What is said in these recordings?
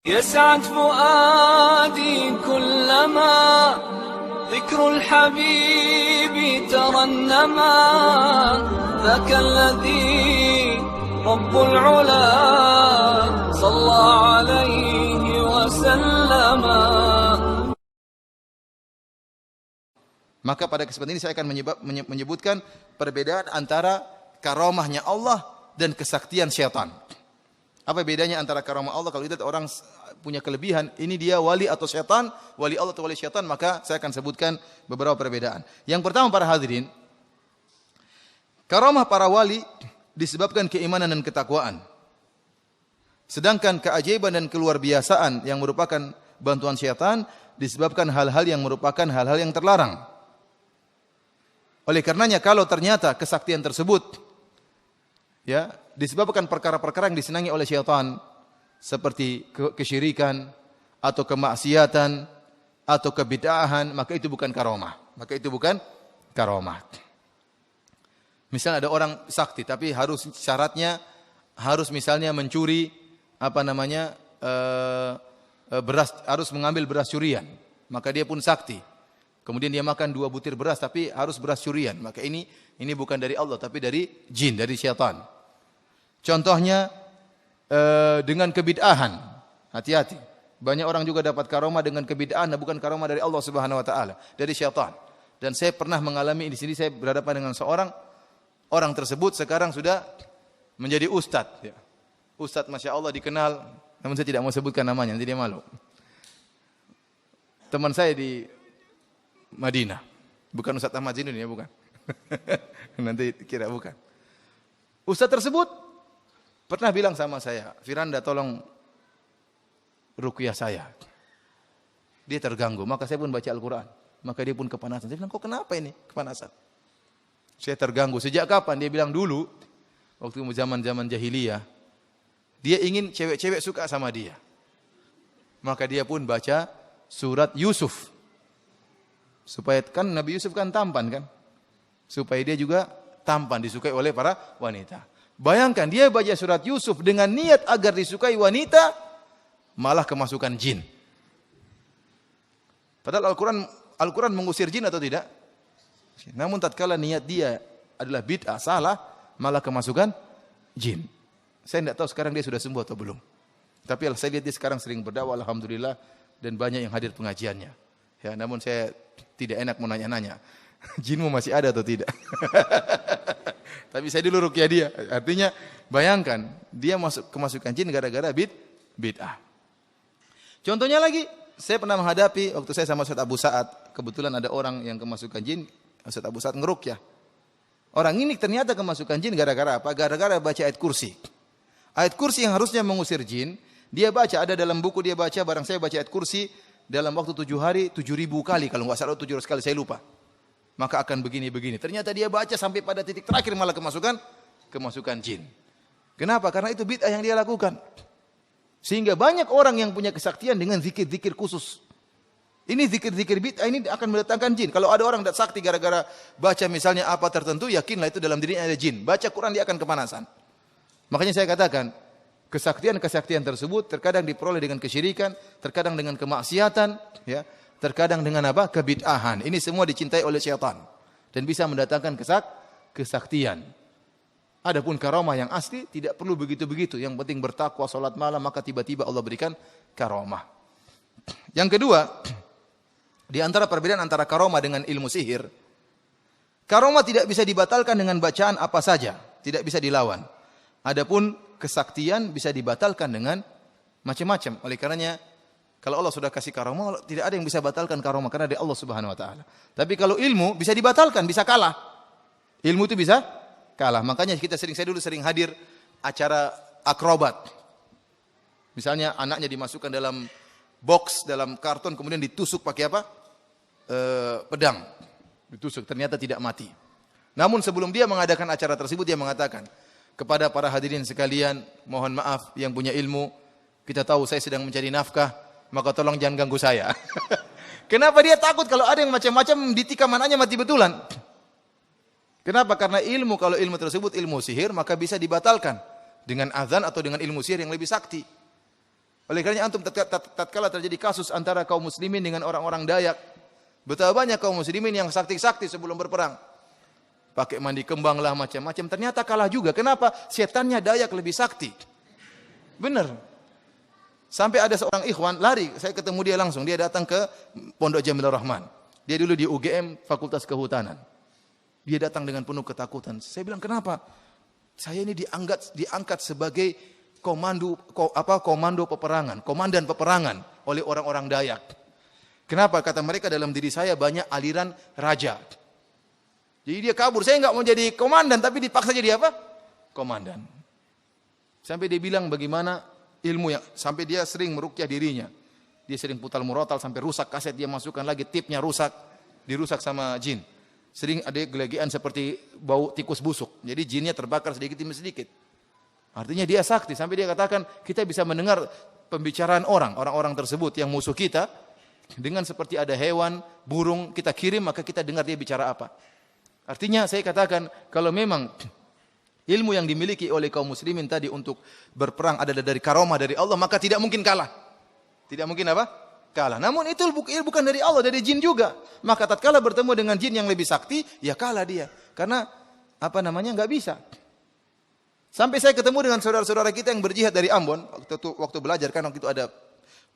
يسعد فؤادي كلما ذكر الحبيب ترنما ذاك الذي رب العلا صلى عليه وسلم. Maka pada kesempatan ini saya akan menyebutkan perbedaan antara karamahnya Allah dan kesaktian syaitan. Apa bedanya antara karamah Allah? Kalau lihat orang punya kelebihan, ini dia wali atau syaitan, wali Allah atau wali syaitan, maka saya akan sebutkan beberapa perbedaan. Yang pertama para hadirin, karamah para wali disebabkan keimanan dan ketakwaan. Sedangkan keajaiban dan keluar biasaan yang merupakan bantuan syaitan disebabkan hal-hal yang merupakan hal-hal yang terlarang. Oleh karenanya kalau ternyata kesaktian tersebut disebabkan perkara-perkara yang disenangi oleh syaitan seperti kesyirikan atau kemaksiatan atau kebid'ahan, maka itu bukan karamah. Maka itu bukan karamah. Misalnya ada orang sakti tapi harus syaratnya harus misalnya mencuri beras, harus mengambil beras curian, maka dia pun sakti. Kemudian dia makan 2 butir beras tapi harus beras curian, maka ini bukan dari Allah tapi dari jin, dari syaitan. Contohnya dengan kebid'ahan, hati-hati. Banyak orang juga dapat karamah dengan kebid'ahan, bukan karamah dari Allah Subhanahu wa taala, dari syaitan. Dan saya pernah mengalami di sini, saya berhadapan dengan seorang orang tersebut sekarang sudah menjadi ustadz. Ya. Ustadz Masya Allah dikenal, namun saya tidak mau sebutkan namanya, nanti dia malu. Teman saya di Madinah, bukan Ustadz Ahmad Zinun ya, bukan. Nanti kira bukan. Ustadz tersebut pernah bilang sama saya, Firanda tolong ruqyah saya. Dia terganggu, maka saya pun baca Al-Quran. Maka dia pun kepanasan. Saya bilang, kok kenapa ini kepanasan? Saya terganggu. Sejak kapan? Dia bilang dulu, waktu zaman-zaman jahiliyah, dia ingin cewek-cewek suka sama dia. Maka dia pun baca surat Yusuf. Supaya kan Nabi Yusuf kan tampan kan? Supaya dia juga tampan, disukai oleh para wanita. Bayangkan dia baca surat Yusuf dengan niat agar disukai wanita, malah kemasukan jin. Padahal Al-Quran mengusir jin atau tidak? Namun tatkala niat dia adalah bid'ah, salah, malah kemasukan jin. Saya tidak tahu sekarang dia sudah sembuh atau belum. Tapi saya lihat dia sekarang sering berdakwah, alhamdulillah, dan banyak yang hadir pengajiannya. Ya, namun saya tidak enak mau nanya-nanya. Jinmu masih ada atau tidak? Tapi saya dulu ruqyah dia. Artinya bayangkan dia kemasukan jin gara-gara bid'ah. Contohnya lagi, saya pernah menghadapi waktu saya sama Ustaz Abu Sa'ad. Kebetulan ada orang yang kemasukan jin, Ustaz Abu Sa'ad ngeruqyah. Orang ini ternyata kemasukan jin gara-gara apa? Gara-gara baca ayat kursi. Ayat kursi yang harusnya mengusir jin, dia baca, ada dalam buku dia baca, barang saya baca ayat kursi dalam waktu 7 hari 7.000 kali, kalau enggak salah 700 kali, saya lupa. Maka akan begini-begini. Ternyata dia baca sampai pada titik terakhir malah kemasukan jin. Kenapa? Karena itu bid'ah yang dia lakukan. Sehingga banyak orang yang punya kesaktian dengan zikir-zikir khusus. Ini zikir-zikir bid'ah ini akan mendatangkan jin. Kalau ada orang tidak sakti gara-gara baca misalnya apa tertentu, yakinlah itu dalam dirinya ada jin. Baca Quran dia akan kepanasan. Makanya saya katakan, kesaktian-kesaktian tersebut terkadang diperoleh dengan kesyirikan, terkadang dengan kemaksiatan, ya, terkadang dengan apa? Kebid'ahan. Ini semua dicintai oleh syaitan dan bisa mendatangkan kesaktian. Adapun karamah yang asli tidak perlu begitu-begitu. Yang penting bertakwa, salat malam, maka tiba-tiba Allah berikan karamah. Yang kedua, di antara perbedaan antara karamah dengan ilmu sihir, karamah tidak bisa dibatalkan dengan bacaan apa saja, tidak bisa dilawan. Adapun kesaktian bisa dibatalkan dengan macam-macam. Oleh karenanya, kalau Allah sudah kasih karamah, tidak ada yang bisa batalkan karamah karena dari Allah Subhanahu wa taala. Tapi kalau ilmu bisa dibatalkan, bisa kalah. Ilmu itu bisa kalah. Makanya saya dulu sering hadir acara akrobat. Misalnya anaknya dimasukkan dalam box, dalam karton, kemudian ditusuk pakai apa? Pedang. Ditusuk, ternyata tidak mati. Namun sebelum dia mengadakan acara tersebut, dia mengatakan, kepada para hadirin sekalian, mohon maaf yang punya ilmu, kita tahu saya sedang mencari nafkah, maka tolong jangan ganggu saya. Kenapa dia takut kalau ada yang macam-macam ditikam anaknya mati betulan? Kenapa? Karena ilmu, kalau ilmu tersebut ilmu sihir, maka bisa dibatalkan dengan azan atau dengan ilmu sihir yang lebih sakti. Oleh karenanya antum tatkala terjadi kasus antara kaum muslimin dengan orang-orang Dayak, betapa banyak kaum muslimin yang sakti-sakti sebelum berperang. Pakai mandi kembang lah macam-macam, ternyata kalah juga. Kenapa? Setannya Dayak lebih sakti. Benar. Sampai ada seorang ikhwan lari, saya ketemu dia langsung, dia datang ke Pondok Jamilur Rahman. Dia dulu di UGM Fakultas Kehutanan. Dia datang dengan penuh ketakutan. Saya bilang, "Kenapa?" "Saya ini diangkat sebagai komando peperangan, komandan peperangan oleh orang-orang Dayak." "Kenapa?" Kata mereka, "Dalam diri saya banyak aliran raja." Jadi dia kabur. "Saya enggak mau jadi komandan, tapi dipaksa jadi apa? Komandan." Sampai dia bilang bagaimana ilmu yang sampai dia sering meruqyah dirinya. Dia sering putar murotal sampai rusak kaset, dia masukkan lagi tipnya rusak, dirusak sama jin. Sering ada gelegean seperti bau tikus busuk. Jadi jinnya terbakar sedikit demi sedikit. Artinya dia sakti sampai dia katakan kita bisa mendengar pembicaraan orang-orang tersebut yang musuh kita dengan seperti ada hewan, burung kita kirim maka kita dengar dia bicara apa. Artinya saya katakan kalau memang ilmu yang dimiliki oleh kaum muslimin tadi untuk berperang adalah dari karomah dari Allah, maka tidak mungkin kalah. Tidak mungkin apa? Kalah. Namun itu bukan dari Allah, dari jin juga. Maka tatkala bertemu dengan jin yang lebih sakti, ya kalah dia. Karena enggak bisa. Sampai saya ketemu dengan saudara-saudara kita yang berjihad dari Ambon, waktu belajar kan waktu itu ada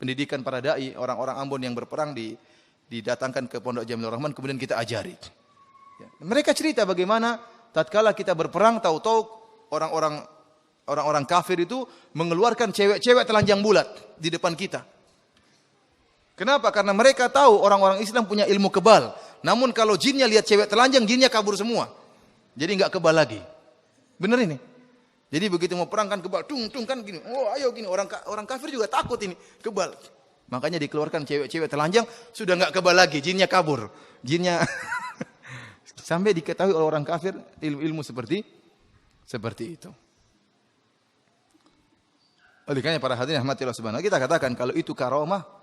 pendidikan para dai, orang-orang Ambon yang berperang didatangkan ke Pondok Jamilur Rahman, kemudian kita ajari. Ya. Mereka cerita bagaimana tatkala kita berperang, tahu-tahu orang-orang kafir itu mengeluarkan cewek-cewek telanjang bulat di depan kita. Kenapa? Karena mereka tahu orang-orang Islam punya ilmu kebal. Namun kalau jinnya lihat cewek telanjang, jinnya kabur semua. Jadi enggak kebal lagi. Benar ini? Jadi begitu mau perang kan kebal, tung kan gini. Oh, ayo gini, orang kafir juga takut ini, kebal. Makanya dikeluarkan cewek-cewek telanjang, sudah enggak kebal lagi, jinnya kabur. Jinnya sampai diketahui oleh orang kafir ilmu-ilmu seperti itu. Oleh karena para hadirin rahmatillah subhanahu, kita katakan kalau itu karomah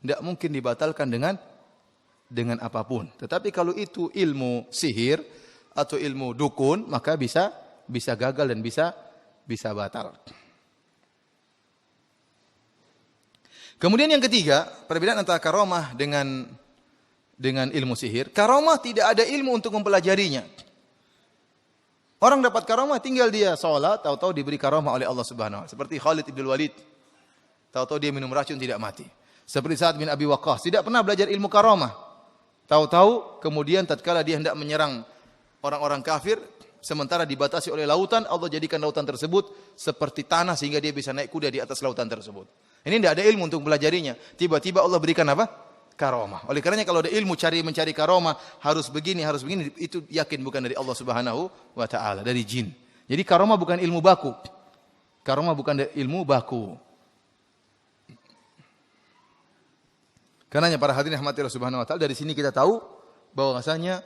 tidak mungkin dibatalkan dengan apapun. Tetapi kalau itu ilmu sihir atau ilmu dukun, maka bisa gagal dan bisa batal. Kemudian yang ketiga, perbedaan antara karomah dengan ilmu sihir. Karomah tidak ada ilmu untuk mempelajarinya. Orang dapat karomah tinggal dia sholat, tahu-tahu diberi karomah oleh Allah Subhanahu wa taala. Seperti Khalid ibn Walid, tahu-tahu dia minum racun tidak mati. Seperti Sa'ad bin Abi Waqqas, tidak pernah belajar ilmu karomah. Tahu-tahu kemudian tatkala dia hendak menyerang orang-orang kafir, sementara dibatasi oleh lautan, Allah jadikan lautan tersebut seperti tanah sehingga dia bisa naik kuda di atas lautan tersebut. Ini tidak ada ilmu untuk pelajarinya. Tiba-tiba Allah berikan apa? Karomah. Oleh karenanya kalau ada ilmu mencari karomah, harus begini, itu yakin bukan dari Allah Subhanahu wa taala, dari jin. Jadi karomah bukan ilmu baku. Karomah bukan ilmu baku. Karenanya para hadirin rahmatillah subhanahu wa ta'ala, dari sini kita tahu bahwasanya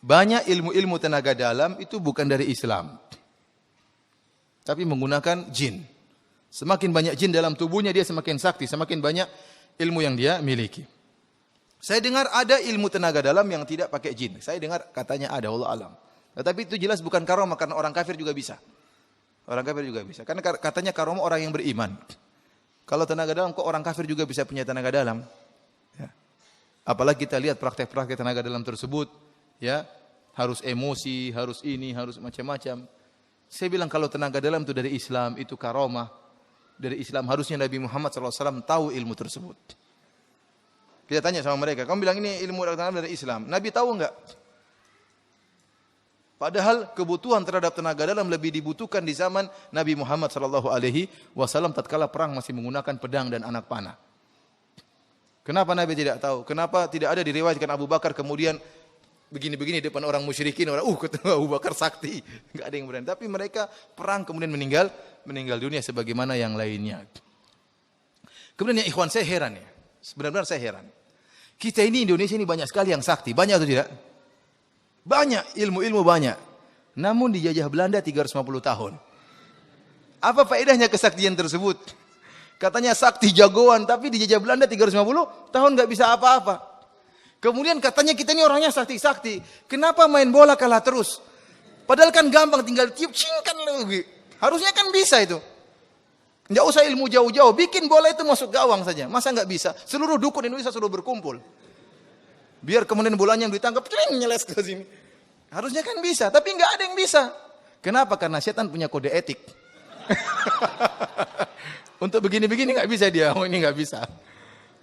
banyak ilmu-ilmu tenaga dalam itu bukan dari Islam, tapi menggunakan jin. Semakin banyak jin dalam tubuhnya, dia semakin sakti, semakin banyak ilmu yang dia miliki. Saya dengar ada ilmu tenaga dalam yang tidak pakai jin. Saya dengar katanya ada, Allah alam. Tetapi itu jelas bukan karomah, karena orang kafir juga bisa. Orang kafir juga bisa. Karena katanya karomah orang yang beriman. Kalau tenaga dalam, kok orang kafir juga bisa punya tenaga dalam? Ya. Apalagi kita lihat praktek-praktek tenaga dalam tersebut, ya, harus emosi, harus ini, harus macam-macam. Saya bilang kalau tenaga dalam itu dari Islam, itu karomah dari Islam. Harusnya Nabi Muhammad SAW tahu ilmu tersebut. Kita tanya sama mereka, kamu bilang ini ilmu tenaga dalam dari Islam. Nabi tahu enggak? Padahal kebutuhan terhadap tenaga dalam lebih dibutuhkan di zaman Nabi Muhammad SAW tatkala perang masih menggunakan pedang dan anak panah. Kenapa Nabi tidak tahu? Kenapa tidak ada diriwayatkan Abu Bakar kemudian begini-begini depan orang musyrikin, orang ketemu Abu Bakar sakti, enggak ada yang berani. Tapi mereka perang kemudian meninggal dunia sebagaimana yang lainnya. Kemudian ya ikhwan, saya heran ya. Benar-benar saya heran. Kita ini Indonesia ini banyak sekali yang sakti, banyak atau tidak? Banyak, ilmu-ilmu banyak. Namun dijajah Belanda 350 tahun. Apa faedahnya kesaktian tersebut? Katanya sakti jagoan, tapi dijajah Belanda 350 tahun nggak bisa apa-apa. Kemudian katanya kita ini orangnya sakti-sakti. Kenapa main bola kalah terus? Padahal kan gampang, tinggal tiup cingkan lagi. Harusnya kan bisa itu. Enggak usah ilmu jauh-jauh, bikin bola itu masuk gawang saja. Masa enggak bisa? Seluruh dukun Indonesia sudah berkumpul. Biar kemudian bolanya yang ditangkap, nyeles ke sini. Harusnya kan bisa, tapi enggak ada yang bisa. Kenapa? Karena setan punya kode etik. Untuk begini-begini enggak bisa dia, oh ini enggak bisa.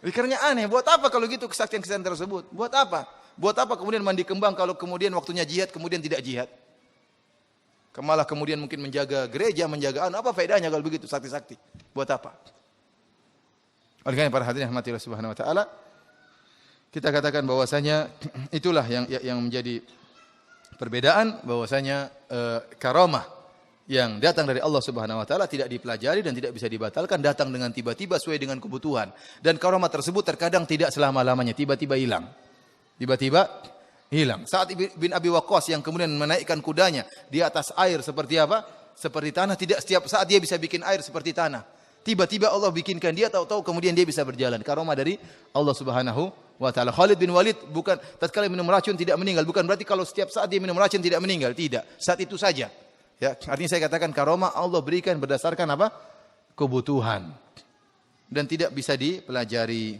Pikirnya aneh, buat apa kalau gitu kesaktian-kesaktian tersebut? Buat apa? Buat apa kemudian mandi kembang kalau kemudian waktunya jihad, kemudian tidak jihad? Malah kemudian mungkin menjaga gereja, menjaga apa faedahnya kalau begitu sakti-sakti? Buat apa? Oleh karena para hadirin rahmati Allah Subhanahu wa taala, kita katakan bahwasanya itulah yang menjadi perbedaan, bahwasanya karamah yang datang dari Allah Subhanahu wa taala tidak dipelajari dan tidak bisa dibatalkan, datang dengan tiba-tiba sesuai dengan kebutuhan. Dan karamah tersebut terkadang tidak selama-lamanya, tiba-tiba hilang. Tiba-tiba hilang. Sa'ad bin Abi Waqqas yang kemudian menaikkan kudanya di atas air seperti apa? Seperti tanah, tidak setiap saat dia bisa bikin air seperti tanah. Tiba-tiba Allah bikinkan dia, tahu-tahu kemudian dia bisa berjalan. Karamah dari Allah Subhanahu wa taala. Khalid bin Walid bukan tatkala minum racun tidak meninggal, bukan berarti kalau setiap saat dia minum racun tidak meninggal, tidak. Saat itu saja. Ya, artinya saya katakan karamah Allah berikan berdasarkan apa? Kebutuhan. Dan tidak bisa dipelajari.